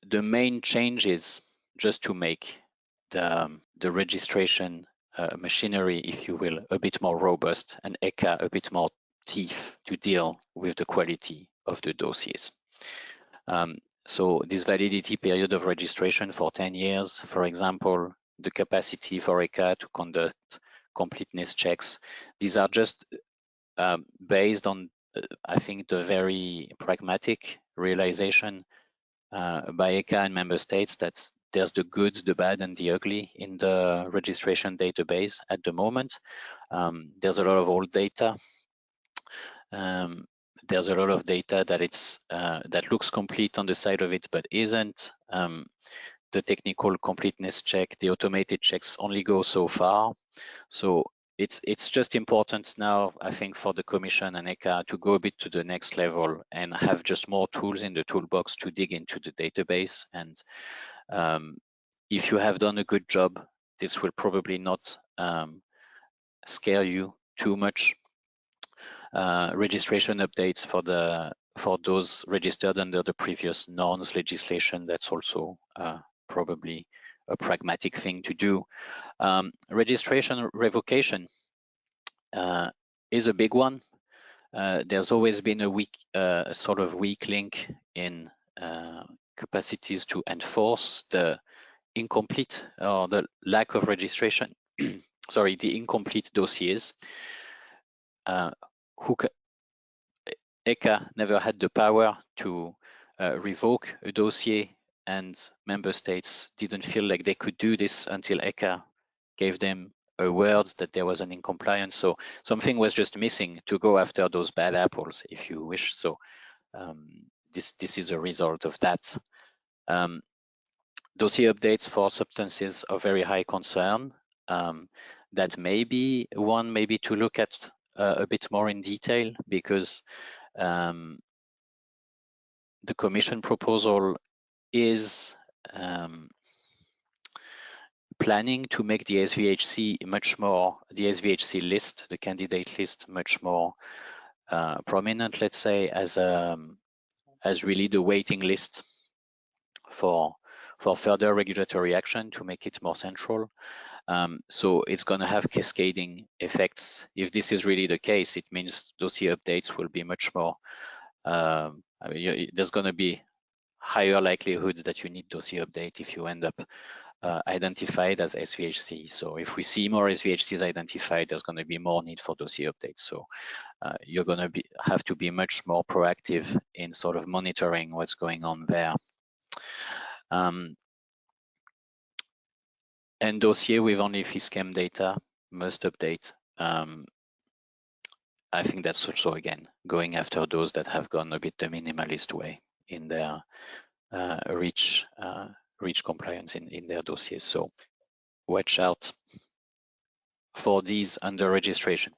the main changes, just to make the registration machinery, if you will, a bit more robust, and ECHA a bit more teeth to deal with the quality of the dossiers. So this validity period of registration for 10 years, for example, the capacity for ECHA to conduct completeness checks, these are just based on, I think, the very pragmatic realization by ECHA and member states that there's the good, the bad, and the ugly in the registration database at the moment. There's a lot of old data. There's a lot of data that that looks complete on the side of it, but isn't. The technical completeness check, the automated checks only go so far. So it's just important now, I think, for the Commission and ECHA to go a bit to the next level and have just more tools in the toolbox to dig into the database. And if you have done a good job, this will probably not scare you too much. Registration updates for those registered under the previous NORMS legislation, that's also probably a pragmatic thing to do. Registration revocation is a big one. There's always been a weak, sort of weak link in capacities to enforce the incomplete or the lack of registration. Sorry, the incomplete dossiers. ECHA never had the power to revoke a dossier, and member states didn't feel like they could do this until ECHA gave them a word that there was an incompliance. So something was just missing to go after those bad apples, if you wish. So this is a result of that. Dossier updates for substances of very high concern. That may be one maybe to look at a bit more in detail, because the Commission proposal is planning to make the SVHC much more, the SVHC list, the candidate list, much more prominent, let's say, as really the waiting list for further regulatory action, to make it more central. So it's going to have cascading effects. If this is really the case, it means dossier updates will be much more, I mean, there's going to be higher likelihood that you need dossier update if you end up identified as SVHC. So if we see more SVHCs identified, there's going to be more need for dossier updates. So you're going to have to be much more proactive in sort of monitoring what's going on there. And dossier with only FISCEM data must update. I think that's also, again, going after those that have gone a bit the minimalist way in their REACH compliance in their dossiers. So watch out for these under registration.